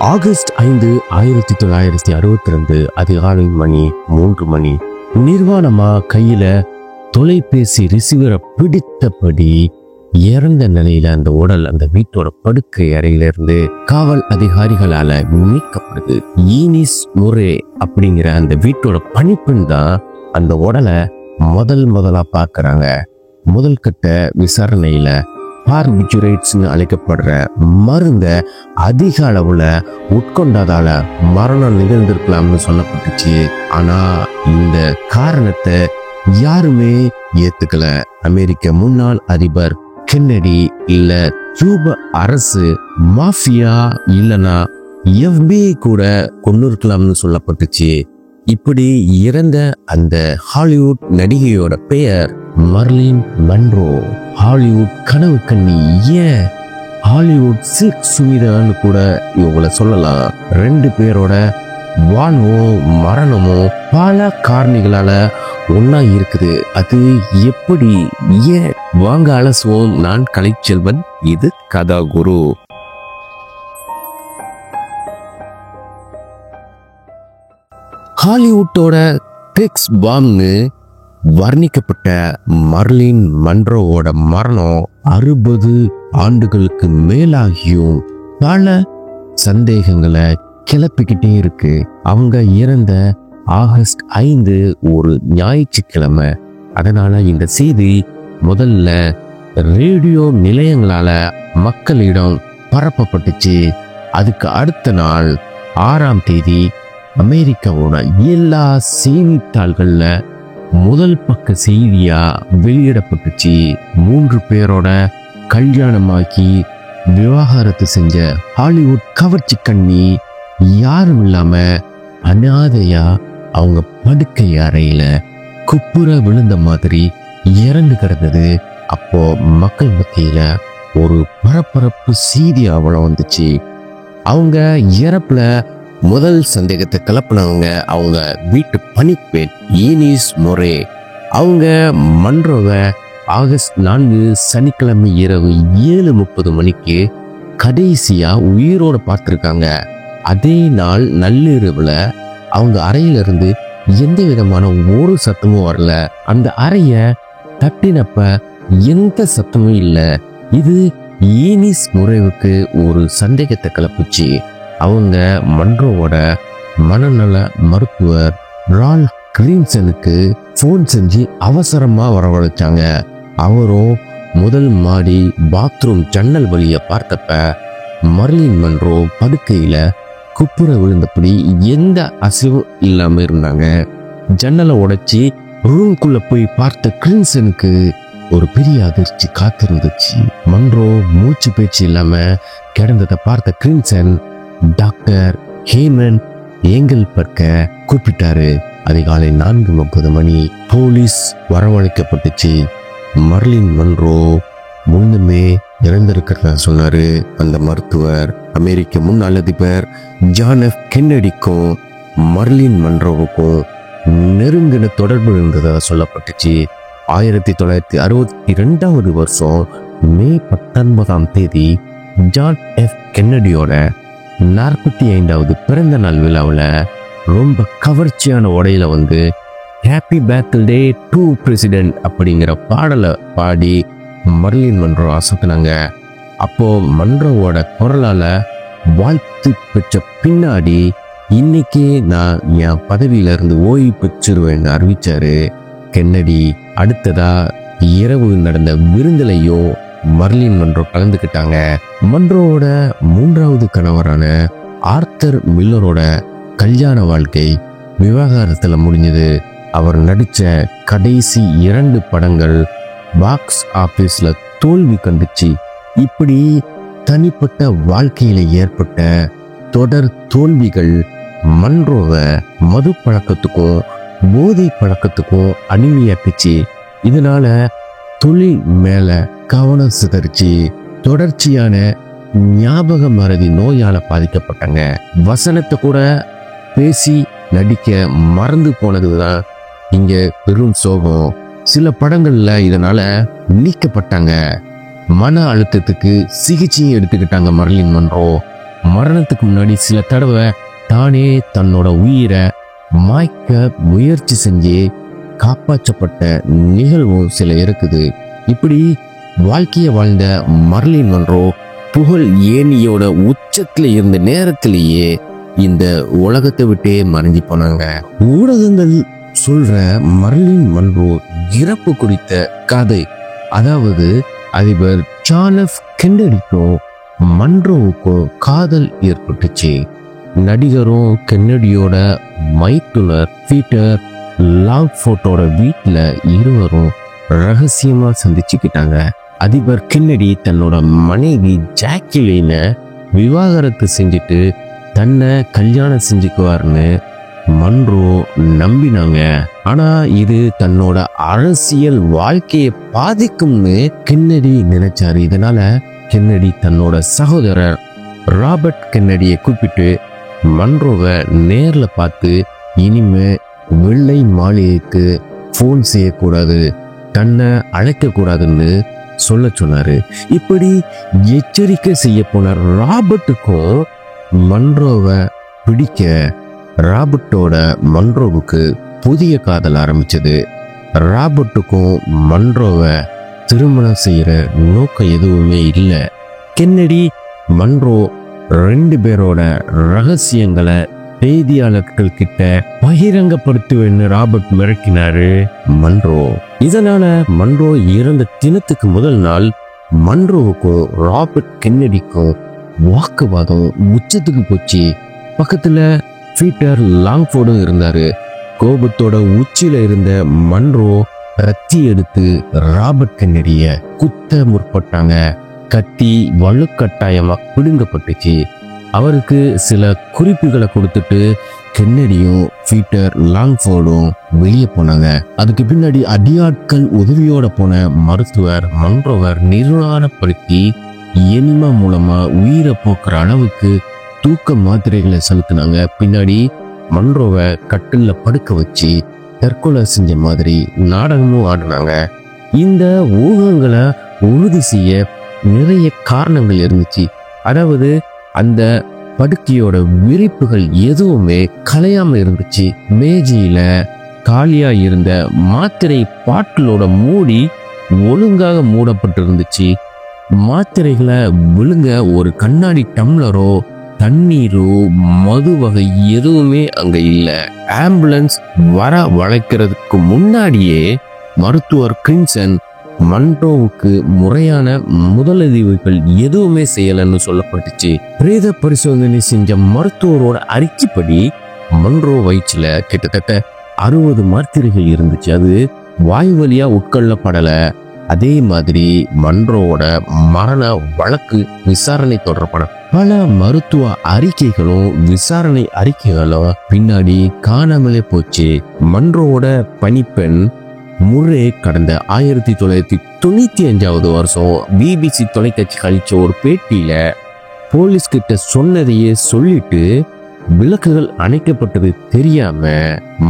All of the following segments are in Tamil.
ஆகஸ்ட் 5, 1962 அதிகாலை மணி 3 நிர்வாணமா கையில தொலைபேசி ரிசீவரை பிடித்தபடி இறந்த நிலையில அந்த உடல் அந்த வீட்டோட படுக்கை அறையிலிருந்து காவல் அதிகாரிகளால மீட்கப்படுது. ஈனிஸ் முரே அப்படிங்கிற அந்த வீட்டோட பணிப்பெண் தான் அந்த உடலை முதலா பார்க்கறாங்க. முதல் கட்ட விசாரணையில பார்பிச்சுரேட்ஸ்னு அழைக்கப்படுற மருந்த அதிக அளவுல உட்கொண்டதால மரணம் நிகழ்ந்திருக்கலாம்னு சொல்லப்பட்டுச்சு. ஆனா இந்த காரணத்தை யாருமே ஏத்துக்கல. அமெரிக்க முன்னாள் அதிபர் கென்னடி இல்ல கியூபா அரசு மாஃபியா இல்லனா FBI கூட கொண்டிருக்கலாம்னு சொல்லப்பட்டுச்சு. இப்படி இறந்த அந்த ஹாலிவுட் நடிகையோட பெயர் மர்லின் மன்ரோ. ஹாலிவுட் கனவு கண்ணி, ஏன் ஹாலிவுட் சில்க் சுமிதான்னு கூட இவங்களை சொல்லலாம். 2 பேரோட வாழ்வும் மரணமும் பல காரணிகளால ஒன்னா இருக்குது. அது எப்படி, ஏன், வாங்க அலசுவோம். நான் கலைச்செல்வன், இது கதா குரு. ஹாலிவுட்டோட டெக்ஸ் பாம்னு வர்ணிக்கப்பட்ட மர்லின் மன்ரோவோட மரணம் 60 ஆண்டுகளுக்கு மேலாகியும் பல சந்தேகங்களை கிளப்பிக்கிட்டே இருக்கு. அவங்க இறந்த ஆகஸ்ட் 5 ஒரு ஞாயிற்றுக்கிழமை. அதனால இந்த செய்தி முதல்ல ரேடியோ நிலையங்களால மக்களிடம் பரப்பப்பட்டுச்சு. அதுக்கு அடுத்த நாள் 6ஆம் தேதி அமெரிக்காவோட எல்லா செய்தித்தாள்கள்ல முதல் பக்க செய்தியா வெளியிடப்பட்டுச்சு. 3 பேரோட கல்யாணமாக்கி விவாகரத்து செஞ்ச ஹாலிவுட் கவர்ச்சி கண்ணி யாரும் இல்லாம அனாதையா அவங்க படுக்கை அறையில குப்புற விழுந்த மாதிரி இறந்து கிடந்தது. அப்போ மக்கள் மத்தியில ஒரு பரபரப்பு செய்தி அவ்வளவு வந்துச்சு. அவங்க இறப்புல முதல் சந்தேகத்தை கிளப்பினவங்க அவங்க வீட்டு பணிப்பெண் ஈனிஸ் முரே. அவங்க மன்ரோவை ஆகஸ்ட் 4 சனிக்கிழமை இரவு 7:30 மணிக்கு கடைசியா உயிரோட பார்த்திருக்காங்க. அதே நாள் நள்ளிரவுல அவங்க அறையிலிருந்து எந்த விதமான ஒரு சத்தமும் வரல. அந்த அறைய தட்டினப்ப எந்த சத்தமும் இல்ல. இது ஈனிஸ் முரேவுக்கு ஒரு சந்தேகத்தை கிளப்புச்சு. அவங்க மன்ரோவோட மனநல மருத்துவர் ரால் கிரீன்சனுக்கு போன் செஞ்சு அவசரமா வரவழைச்சாங்க. அவரும் முதல் மாடி பாத்ரூம் ஜன்னல் வழிய பார்த்தப்ப மர்லின் மன்ரோ படுக்கையில குப்புற விழுந்தபடி எந்த அசைவும் இல்லாம இருந்தாங்க. ஜன்னலை உடைச்சி ரூம்குள்ள போய் பார்த்த கிரீன்சனுக்கு ஒரு பெரிய அதிர்ச்சி காத்திருந்துச்சு. மன்ரோ மூச்சு பேச்சு இல்லாம கிடந்ததை பார்த்த கிரீன்சன் டாக்டர் ஹேமன் ஏங்கல்பர்க்க கூப்பிட்டாரு. அதிகாலை 4:30 மணி போலீஸ் வரவழைக்கப்பட்டுச்சு. மர்லின் மன்ரோ முன்னுமே இறந்திருக்கிறதா சொன்னாரு அந்த மருத்துவர். அமெரிக்க முன்னாள் அதிபர் ஜான் எஃப் கென்னடிக்கும் மர்லின் மன்ரோவுக்கும் நெருங்கின தொடர்பு இருந்ததா சொல்லப்பட்டுச்சு. 1962 வருஷம் மே 19ஆம் தேதி ஜான் எஃப் கென்னடியோட 45வது பிறந்த நாள் விழாவில் ரொம்ப கவர்ச்சியான உடையில வந்து ஹாப்பி பர்த்டே டு பிரசிடென்ட் அப்படிங்கிற பாடலை பாடி மர்லின் மன்ரோ அசத்தினாங்க. அப்போ மன்ரோவோட குரலால வாழ்த்து பெற்ற பின்னாடி இன்னைக்கே நான் என் பதவியில இருந்து ஓய்வு பெற்றுருவேன்னு அறிவிச்சாரு கென்னடி. அடுத்ததா இரவு நடந்த விருந்திலையும் மர்லின் மன்ரோ கலந்துக்கிட்டாங்க. மன்ரோவோட 3வது கணவரான ஆர்தர் மில்லரோட கல்யாண வாழ்க்கை விவாகரத்துல முடிஞ்சது. அவர் நடிச்ச கடைசி 2 படங்கள் பாக்ஸ் ஆபீஸ்ல தோல்வி கண்டுச்சு. இப்படி தனிப்பட்ட வாழ்க்கையில ஏற்பட்ட தொடர் தோல்விகள் மன்ரோவை மது பழக்கத்துக்கும் போதை பழக்கத்துக்கும் அடிமையாக்குச்சு. இதனால தொழில் மேல கவனம் சிதறிச்சு. தொடர்ச்சியான ஞாபக மறதி நோயால பாதிக்கப்பட்டாங்க. வசனத்தை கூட பேசி நடிக்க மறந்து போனதுதான் இங்க பெரும் சோகம். சில படங்கள்ல இதனால நீக்கப்பட்டாங்க. மன அழுத்தத்துக்கு சிகிச்சையும் எடுத்துக்கிட்டாங்க மர்லின் மன்ரோ. மரணத்துக்கு முன்னாடி சில தடவை தானே தன்னோட உயிரை மாய்க்க முயற்சி செஞ்சு காப்பாற்றப்பட்ட நிகழ்வும் சில இருக்குது. இப்படி வாழ்க்கைய வாழ்ந்த மர்லின் மன்றோ புகழ் ஏணியோட உச்சத்துல இருந்த நேரத்திலேயே இந்த உலகத்தை விட்டே மறைஞ்சு போனாங்க. ஊடகங்கள் சொல்ற மர்லின் மன்றோ இறப்பு குறித்த கதை, அதாவது அதிபர் ஜான் எஃப் கென்னடிக்கும் மன்றோவுக்கும் காதல் ஏற்பட்டுச்சு. நடிகரும் கென்னடியோட மைத்துனர் பீட்டர் லாங்ஃபோர்டோட வீட்டுல இருவரும் ரகசியமா சந்திச்சுக்கிட்டாங்க. அதிபர் கென்னடி தன்னோட மனைவி ஜாக்குலின விவாகரத்து செஞ்சுட்டு தன்னை கல்யாணம் செஞ்சுக்குவார்னு மன்றோ நம்பினாங்க. ஆனா இது தன்னோட அரசியல் வாழ்க்கையை பாதிக்கும்னு கென்னடி நினைச்சாரு. இதனால கென்னடி தன்னோட சகோதரர் ராபர்ட் கென்னடியை கூப்பிட்டு மன்றோவை நேர்ல பார்த்து இனிமே வெள்ளை மாளிகைக்கு போன் செய்யக்கூடாது, தன்னை அழைக்க கூடாதுன்னு சொல்ல சொன்னாரு. இப்படி எச்சரிக்கை செய்ய போன ராபர்ட்டுக்கும் மன்றோவை பிடிக்க ராபர்ட்டோட மன்றோவுக்கு புதிய காதல் ஆரம்பிச்சது. ராபர்ட்டுக்கும் மன்றோவை திருமணம் செய்யற நோக்கம் எதுவுமே இல்லை. கென்னடி மன்றோ 2 பேரோட ரகசியங்களை செய்தியாளர்கள் கிட்ட பகிரங்கப்படுத்துவேன்னு ராபர்ட் மிரட்டினாரு மன்றோ. இதனால மன்றோ இறந்த தினத்துக்கு முதல் நாள் மன்றோவுக்கும் ராபர்ட் கென்னடிக்கும் வாக்குவாதம் உச்சத்துக்கு போச்சு. பக்கத்துல பீட்டர் லாங்ஃபோர்டும் இருந்தாரு. கோபத்தோட உச்சியில இருந்த மன்றோ கத்தி எடுத்து ராபர்ட் கென்னடிய குத்த முற்பட்டாங்க. கத்தி வலுக்கட்டாயமா பிடுங்கப்பட்டுச்சு. அவருக்கு சில குறிப்புகளை கொடுத்துட்டு கென்னடியும் பீட்டர் லாங்ஃபோர்டும் வெளியே போனாங்க. அதுக்கு பின்னாடி அடியாட்கள் உதவியோட போன மருத்துவர் மன்றோவர் நிர்வாணப்படுத்தி எனிமா மூலமா உயிரை போக்குற அளவுக்கு தூக்க மாத்திரைகளை செலுத்தினாங்க. பின்னாடி மன்றோவை கட்டில்ல படுக்க வச்சு தற்கொலை செஞ்ச மாதிரி நாடகமும் ஆடினாங்க. இந்த ஊகங்களை உறுதி செய்ய நிறைய காரணங்கள் இருந்துச்சு. அதாவது அந்த படுக்கையோட விரிப்புகள் எதுவுமே கலையாம இருந்துச்சு. மேஜையில காலியா இருந்த மாத்திரை பாட்டிலோட மூடி ஒழுங்காக மூடப்பட்டு இருந்துச்சு. மாத்திரைகளை விழுங்க ஒரு கண்ணாடி டம்ளரோ தண்ணீரோ மது வகை எதுவுமே அங்க இல்ல. ஆம்புலன்ஸ் வர வளைக்கிறதுக்கு முன்னாடியே மருத்துவர் கிரின்சன் மன்றோவுக்கு முறையான முதலுதவிகள் எதுவுமே செய்யலன்னு சொல்லப்பட்டுச்சு. பிரேத பரிசோதனை செஞ்ச மருத்துவரோட அறிக்கைப்படி மன்றோ வயிற்றுல கிட்டத்தட்ட 60 மாத்திரைகள் இருந்துச்சு. அது வாயு வழியா உட்கொள்ளப்படல. அதே மாதிரி மன்றோவோட மரண வழக்கு விசாரணை தொடரப்பட பல மருத்துவ அறிக்கைகளும் விசாரணை அறிக்கைகளும் பின்னாடி காணாமலே போச்சு. மன்றோவோட பணிப்பெண் முரே கடந்த 1995 வருஷம் பிபிசி தொலைக்காட்சி கழிச்ச ஒரு பேட்டியில போலீஸ் கிட்ட சொன்னதையே சொல்லிட்டு விளக்குகள் அணைக்கப்பட்டது தெரியாம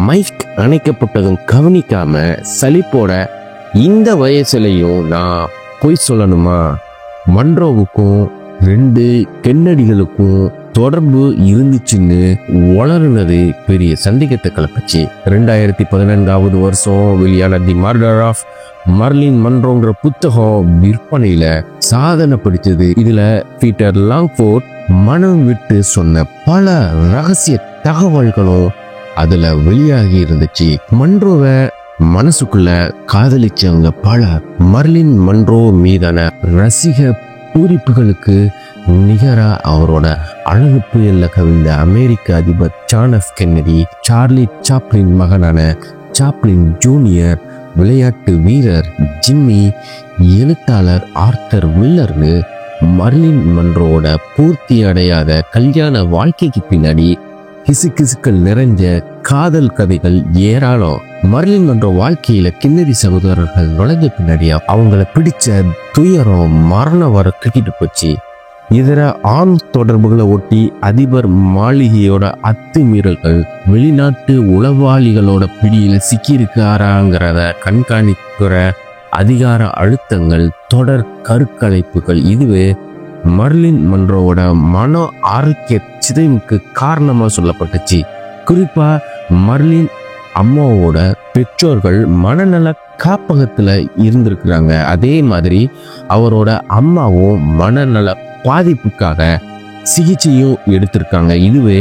மைக் அணைக்கப்பட்டதும் கவனிக்காம சலிப்போட இந்த வயசுலையும் நான் பொய் சொல்லணுமா, மன்றோவுக்கும் 2 கென்னடிகளுக்கும் தொடர்பு இருந்துச்சுன்னு வளர்னது பெரிய சந்தேகத்தை கிளப்பிச்சு. 2014 வருஷம் வெளியான தி மர்டர் ஆஃப் மர்லின் மன்றோங்கிற புத்தகம் விற்பனையில சாதனை படிச்சது. இதுல பீட்டர் லாங்ஃபோர்ட் மனம் விட்டு சொன்ன பல ரகசிய தகவல்களும் அதுல வெளியாகி இருந்துச்சு. மன்றோவை மனசுக்குள்ள காதலிச்சவங்க பலர். மர்லின் மன்றோ மீதான ரசிக பூரிப்புகளுக்கு நிகரா அவரோட அழகு புயல்ல கவிழ்ந்த அமெரிக்க அதிபர் John F Kennedy, Charlie Chaplin மகனான சாப்ளின் ஜூனியர், விளையாட்டு வீரர் ஜிம்மி, எழுத்தாளர் ஆர்தர் மில்லர்னு மர்லின் மன்றோட பூர்த்தி அடையாத கல்யாண வாழ்க்கைக்கு பின்னாடி கிசுகிசுக்கள் நிறைஞ்ச காதல் கதைகள் ஏராளம். மர்லின் மன்றோ வாழ்க்கையில கின்னடி சகோதரர்கள் நுழைஞ்ச பின்னாடி அவங்கள பிடிச்ச துயரம் மரண வர தூக்கிட்டு போச்சு. இதர ஆண் தொடர்புகளை ஒட்டி அதிபர் மாளிகையோட அத்துமீறல்கள், வெளிநாட்டு உளவாளிகளோட பிடியில சிக்கியிருக்காராங்கிறத கண்காணிக்கிற அதிகார அழுத்தங்கள், தொடர் கருக்கலைப்புகள், இதுவே மர்லின் மன்ரோவோட மன ஆரோக்கிய சிதைவுக்கு காரணமா சொல்லப்பட்டுச்சு. குறிப்பா மர்லின் அம்மாவோட பெற்றோர்கள் மனநல காப்பகத்துல இருந்திருக்கிறாங்க. அதே மாதிரி அவரோட அம்மாவும் மனநல பாதிப்புக்காக சிகிச்சையும் எடுத்திருக்காங்க. இதுவே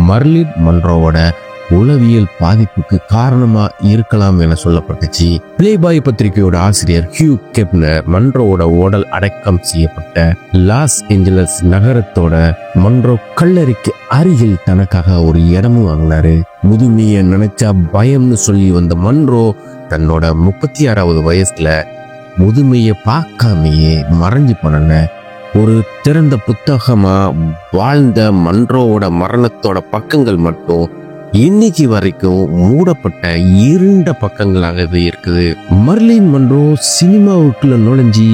மர்லின் மன்ரோவோட உளவியல் பாதிப்புக்கு காரணமா இருக்கலாம் என சொல்லப்பட்டுச்சு. பிளேபாய் பத்திரிகையோட ஆசிரியர் ஹியூ கெப்னர் மன்ரோவோட உடல் அடக்கம் செய்யப்பட்ட லாஸ் ஏஞ்சலஸ் நகரத்தோட மன்ரோ கல்லறைக்கு அருகில் தனக்காக ஒரு இடமும் வாங்கினாரு. முதுமையை நினைச்சா பயம்னு சொல்லி வந்த மன்ரோ தன்னோட 36வது வயசுல முதுமையை பார்க்காமையே மறைஞ்சு போன ஒரு திறந்த புத்தகமா வாழ்ந்த மன்ரோவோட மரணத்தோட பக்கங்கள் மட்டும் இன்னைக்கு வரைக்கும் மூடப்பட்ட இருண்ட பக்கங்களாகவே இருக்குது. மர்லின் மன்ரோ சினிமாவுக்குள்ள நுழைஞ்சி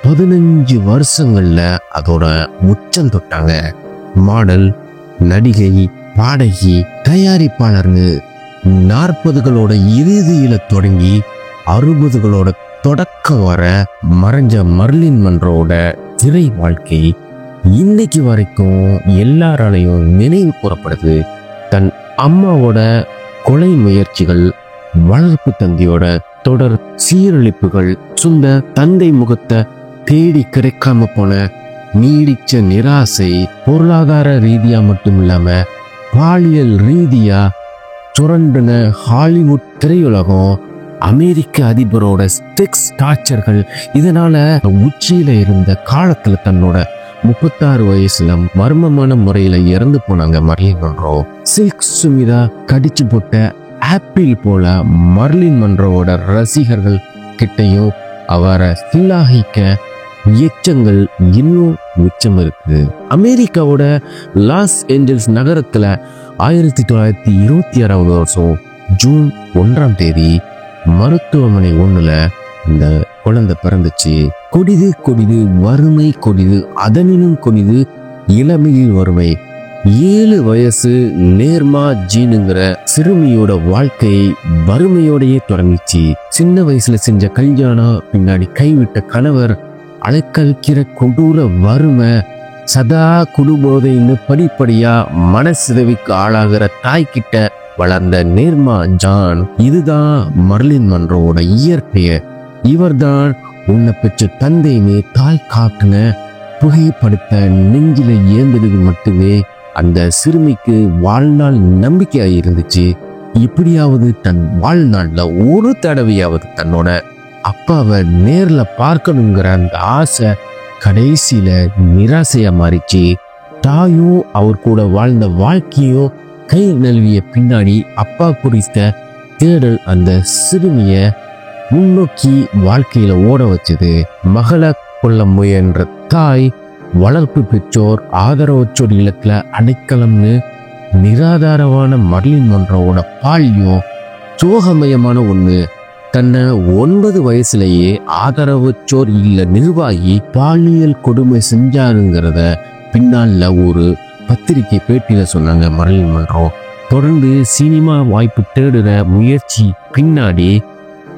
15 வருஷங்கள்ல அதோட உச்சம் தொட்டாங்க. மாடல், நடிகை, பாடகி, தயாரிப்பாளர்னு 40களோட இறுதியில தொடங்கி 60களோட தொடக்கம் வர மறைஞ்ச மர்லின் மன்ரோவோட திரை வாழ்க்கை இன்னைக்கு வரைக்கும் எல்லாராலையும் நினைவு கூறப்படுது. தன் அம்மாவோட கொலை முயற்சிகள், வளர்ப்பு தந்தையோட தொடர் சீரழிப்புகள், சொந்த தந்தை முகத்தை தேடி கிடைக்காம போன நீடிச்ச நிராசை, பொருளாதார ரீதியா மட்டும் இல்லாம பாலியல் ரீதியா சுரண்டின ஹாலிவுட் திரையுலகம், அமெரிக்க அதிபரோட செக்ஸ் டார்ச்சர்கள், இதனால உச்சியில இருந்த காலத்துல தன்னோட 36 வயசுல மர்மமான முறையில இறந்து போனாங்க மர்லின் மன்ரோ. சில்க் சுமிதா கடிச்சு போட்ட ஆப்பிள் போல மர்லின் மன்ரோவோட ரசிகர்கள் கிட்டையும் அவரை சில்லாகிக்க எச்சங்கள் இன்னும் மிச்சம் இருக்கு. அமெரிக்காவோட லாஸ் ஏஞ்சல்ஸ் நகரத்துல 1926வது வருஷம் ஜூன் 1ஆம் தேதி மருத்துவமனை ஒண்ணுல இந்த குழந்தை பிறந்துச்சு. கொடிது வறுமை கொடிது, அதனினும் கொடிது இளமையில் வறுமை. 7 வயசு நேர்மா ஜீனுங்கிற சிறுமியோட வாழ்க்கை வறுமையோடையே தொடங்கிச்சு. சின்ன வயசுல செஞ்ச கல்யாணம், பின்னாடி கைவிட்ட கணவர், அலைக்கழிக்கிற கொடூர வறுமை, சதா குடுபோதைன்னு படிப்படியா மனசிதைவுக்கு ஆளாகிற தாய்கிட்ட வளர்ந்த நேர்மா ஜான். இதுதான் மர்லின் மன்ரோவோட இயற்கைய. இவர்தான் உன்னை பெற்ற தந்தைன்னு தாய் காட்டுன புகைப்படத்த நெஞ்சில ஏந்ததுக்கு மட்டுமே அந்த சிறுமிக்கு வாழ்நாள் நம்பிக்கையா இருந்துச்சு. எப்படியாவது தன் வாழ்நாள்ல ஒரு தடவையாவது தன்னோட அப்பாவை நேர்ல பார்க்கணுங்கிற அந்த ஆசை கடைசியில நிராசையா மாறிச்சு. தாயும் அவர் கூட வாழ்ந்த வாழ்க்கையும் கை நழுவிய பின்னாடி அப்பா குறித்த தேடல் அந்த சிறுமிய முன்னோக்கி வாழ்க்கையில ஓட வச்சது. மகளை கொள்ள முயன்ற தாய், வளர்ப்பு பெற்றோர், ஆதரவற்றோர் இல்லத்துல அடைக்கலம்னு நிராதாரமான மர்லின் மன்ரோவோட பால்யம் சோகமயமான ஒண்ணு. தன்னை 9 வயசுலேயே ஆதரவற்றோர் இல்ல நிர்வாகி பாலியல் கொடுமை செஞ்சாருங்கிறத பின்னால ஒரு பத்திரிகை பேட்டியில சொன்னாங்க மர்லின் மன்ரோ. தொடர்ந்து சினிமா வாய்ப்பு தேடுற முயற்சி பின்னாடி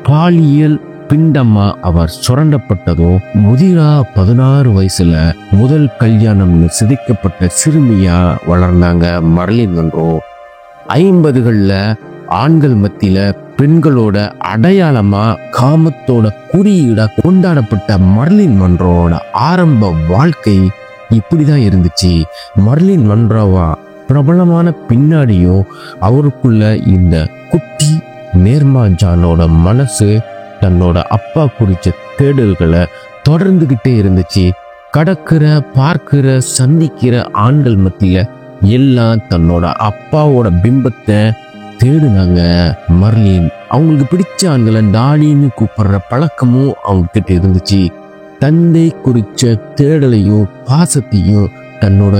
பாலியல் பிண்டமா அவர் சுரண்டப்பட்டதும், முதிரா 16 வயசுல முதல் கல்யாணம் சிதைக்கப்பட்ட சிறுமியா வளர்ந்தாங்க மர்லின் மன்ரோ. 50கள்ல ஆண்கள் மத்தியில பெண்களோட அடையாளமா, காமத்தோட குறியீடா கொண்டாடப்பட்ட மர்லின் மன்ரோவோட ஆரம்ப வாழ்க்கை இப்படிதான் இருந்துச்சு. மர்லின் மன்ரோவா பிரபலமான பின்னாடியும் அவருக்குள்ள இந்த குட்டி நேர்மா ஜானோட மனசு தன்னோட அப்பா குறிச்ச தேடல்களை தொடர்ந்துகிட்டே இருந்துச்சு. கடக்கிற, பார்க்கிற, சந்திக்கிற ஆண்கள் மத்தியில எல்லாம் தன்னோட அப்பாவோட பிம்பத்தை தேடுனாங்க மர்லின். அவங்களுக்கு பிடிச்ச ஆண்களை டாடின்னு கூப்பிடுற பழக்கமும் அவங்க கிட்ட இருந்துச்சு. தந்தை குறிச்ச தேடலையும் பாசத்தையும் தன்னோட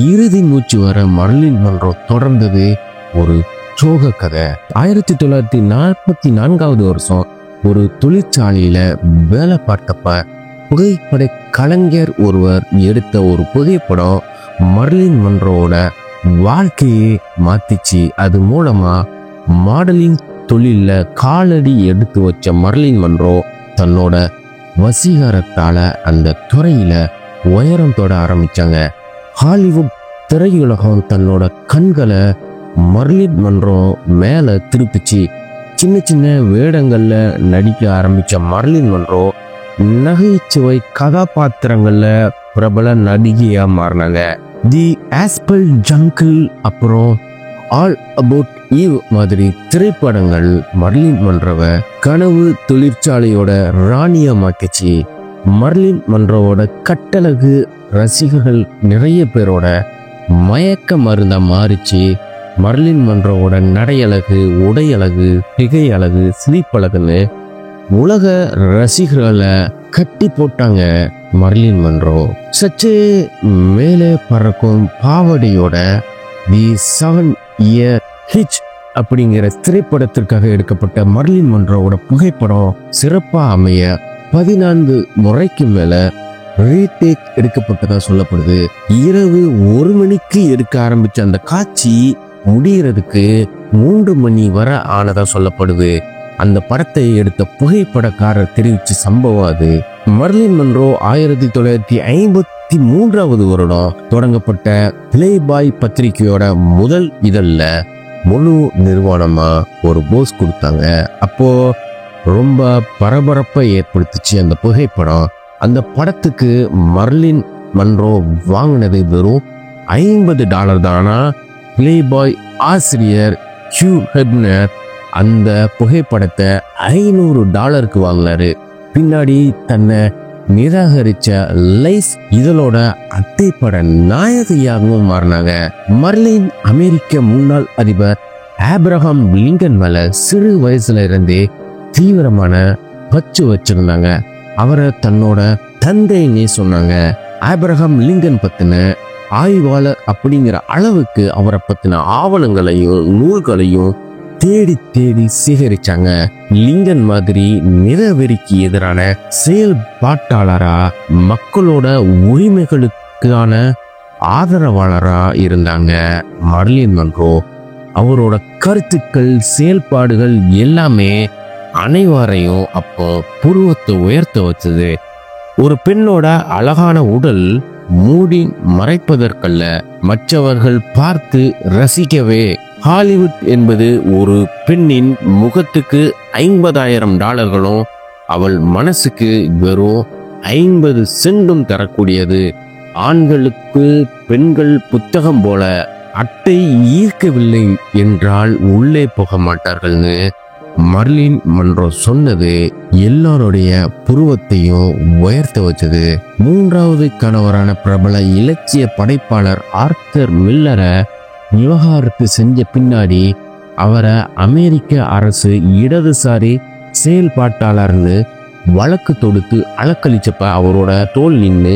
இறுதி மூச்சு வர மர்லின் மன்ரோ தொடர்ந்தது ஒரு சோக கதை. 1944வது வருஷம் ஒரு தொழிற்சாலையில வேலை பார்த்தப்ப புகைப்பட கலைஞர் ஒருவர் எடுத்த ஒரு புகைப்படம் மர்லின் மன்ரோவோட வாழ்க்கையை மாத்திச்சு. அது மூலமா மாடலிங் தொழில காலடி எடுத்து வச்ச மர்லின் மன்ரோ தன்னோட வசீகரத்தால அந்த துறையில உயரம் தொட ஆரம்பிச்சாங்க. ஹாலிவுட் திரையுலகம் தன்னோட கண்களை மர்லின் மன்றோ மேல திருப்பிச்சு. சின்ன சின்ன வேடங்கள்ல நடிக்க ஆரம்பிச்ச மர்லின் மன்றோ நகைச்சுவை கதாபாத்திரங்கள்ல பிரபல நடிகையா மாறினாங்க. தி ஆஸ்பல் ஜங்கிள், அப்புறம் ஆல் அபவுட் ஈவ் மாதிரி திரைப்படங்கள் மர்லின் மன்றோவ கனவு தொழிற்சாலையோட ராணியா மாட்டுச்சு. மர்லின் மன்றோவோட கட்டழகு ரசிகர்கள் நிறைய பேரோட மயக்க மருந்தா மாறிச்சு. மர்லின் மன்றோவோட நடையழகு, உடையழகு, திகை அழகு, சிரிப்பழகுன்னு உலக ரசிகர்களை கட்டி போட்டாங்க. மர்லின் மன்றோ சற்றே மேலே பறக்கும் பாவடையோட தி 7 Year Hitch அப்படிங்கிற திரைப்படத்திற்காக எடுக்கப்பட்ட மர்லின் மன்றோவோட புகைப்படம் சிறப்பா அமைய 14 முறைக்கு மேல ரீடேக் எடுக்கப்பட்டதா சொல்லப்படுது. இரவு 1 மணிக்கு எடுக்க ஆரம்பிச்ச அந்த காட்சி முடியறதுக்கு 3 மணி வரை ஆனதா சொல்லப்படுது. அந்த படத்தை எடுத்த புகைப்படக்காரர் தெரிவிச்ச சம்பவம் அது. மர்லின் மன்றோ 1953 வருடம் தொடங்கப்பட்ட பிளே பாய் பத்திரிகையோட முதல் இதழ்ல முழு நிறுவனமா ஒரு போஸ் கொடுத்தாங்க. அப்போ ரொம்ப பரபரப்பை ஏற்படுத்துச்சு அந்த புகைப்படம். அந்த படத்துக்கு மர்லின் மன்றோ வாங்கினது வெறும் $50 தானா. பிளே பாய் ஆசிரியர் ஹியூ ஹெப்னர் அந்த புகைப்படத்தை $500 வாங்கினாரு. பின்னாடி தன்னை நிராகரிச்ச லைஸ் இதழோட அட்டைப்பட நாயகியாகவும் மாறினாங்க. மர்லின் அமெரிக்க முன்னாள் அதிபர் ஆப்ரஹாம் லிங்கன் மேல சிறு வயசுல இருந்தே தீவிரமான பற்று வச்சிருந்தாங்க. அவரை தன்னோட தந்தைன்னே சொன்னாங்க. ஆப்ரஹாம் லிங்கன் பத்தின ஆய்வாளர் அப்படிங்கிற அளவுக்கு அவரை பத்தின ஆவணங்களையும் நூல்களையும் தேடி தேடி சேகரிச்சாங்க. லிங்கன் மாதிரி நிறவெறிக்கு எதிரான செயல்பாட்டாளரா, மக்களோட உரிமைகளுக்கான ஆதரவாளரா இருந்தாங்க மர்லின் மன்றோ. அவரோட கருத்துக்கள், செயல்பாடுகள் எல்லாமே அனைவரையும் அப்போ புருவத்தை உயர்த்த வச்சது. ஒரு பெண்ணோட அழகான உடல் மூடி மறைப்பதற்கல்ல, மற்றவர்கள் பார்த்து ரசிக்கவே. ஹாலிவுட் என்பது ஒரு பெண்ணின் முகத்துக்கு $50,000 அவள் மனசுக்கு வெறும் 50 சென்டும் தரக்கூடியது. ஆண்களுக்கு பெண்கள் புத்தகம் போல அட்டை ஈர்க்கவில்லை என்றால் உள்ளே போக மாட்டார்கள்னு மர்லின் மன்றோ சொன்னது எல்லாருடைய புருவத்தையும் உயர்த்த வச்சது. 3வது கணவரான பிரபல இலக்கிய படைப்பாளர் ஆர்தர் மில்லரை விவகாரத்து செஞ்ச பின்னாடி அவரை அமெரிக்க அரசு இடதுசாரி செயல்பாட்டாளர்னு வழக்கு தொடுத்து அலக்களிச்சப்ப அவரோட தோல் நின்று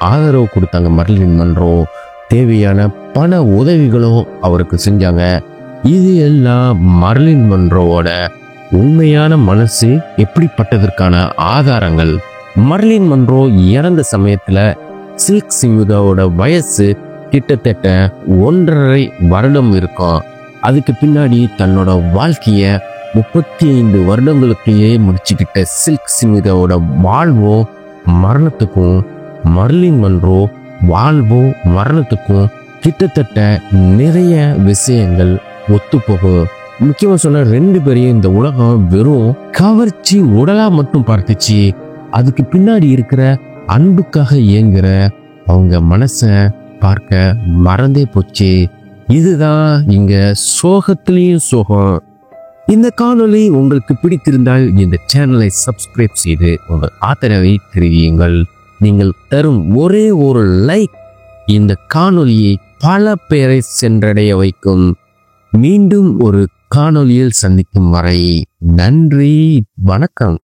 ஆதரவு கொடுத்தாங்க மர்லின் மன்றோ. தேவையான பண உதவிகளும் அவருக்கு செஞ்சாங்க. இது எல்லாம் மர்லின் மன்றோவோட உண்மையான மனசு எப்படிப்பட்டதற்கான ஆதாரங்கள். மர்லின் மன்றோ இறந்த சமயத்துல சில்க் ஸ்மித்தோட வயசு கிட்டத்தட்ட 1.5 வருடம் இருக்கும். அதுக்கு பின்னாடி தன்னோட வாழ்க்கைய 35 வருடங்களுக்குள்ளேயே முடிச்சுக்கிட்ட சில்க் ஸ்மித்தோட வாழ்வும் மரணத்துக்கும் மர்லின் மன்றோ வாழ்வும் மரணத்துக்கும் கிட்டத்தட்ட நிறைய விஷயங்கள் ஒத்துப்போகும். முக்கியமா சொன்ன 2 பேரையும் இந்த உலகம் வெறும் கவர்ச்சி உடலா மட்டும் பார்த்துச்சு. அதுக்கு பின்னாடி இருக்கிற அன்புக்காக இயங்குற அவங்க மனச பார்க்க மறந்தே போச்சு. இதுதான் இங்க சோகத்திலையும் சோகம். இந்த காணொளி உங்களுக்கு பிடித்திருந்தால் இந்த சேனலை சப்ஸ்கிரைப் செய்து உங்கள் ஆதரவை தெரிவியுங்கள். நீங்கள் தரும் ஒரே ஒரு லைக் இந்த காணொளியை பல பேரை சென்றடைய வைக்கும். மீண்டும் ஒரு காணொளியில் சந்திக்கும் வரை நன்றி, வணக்கம்.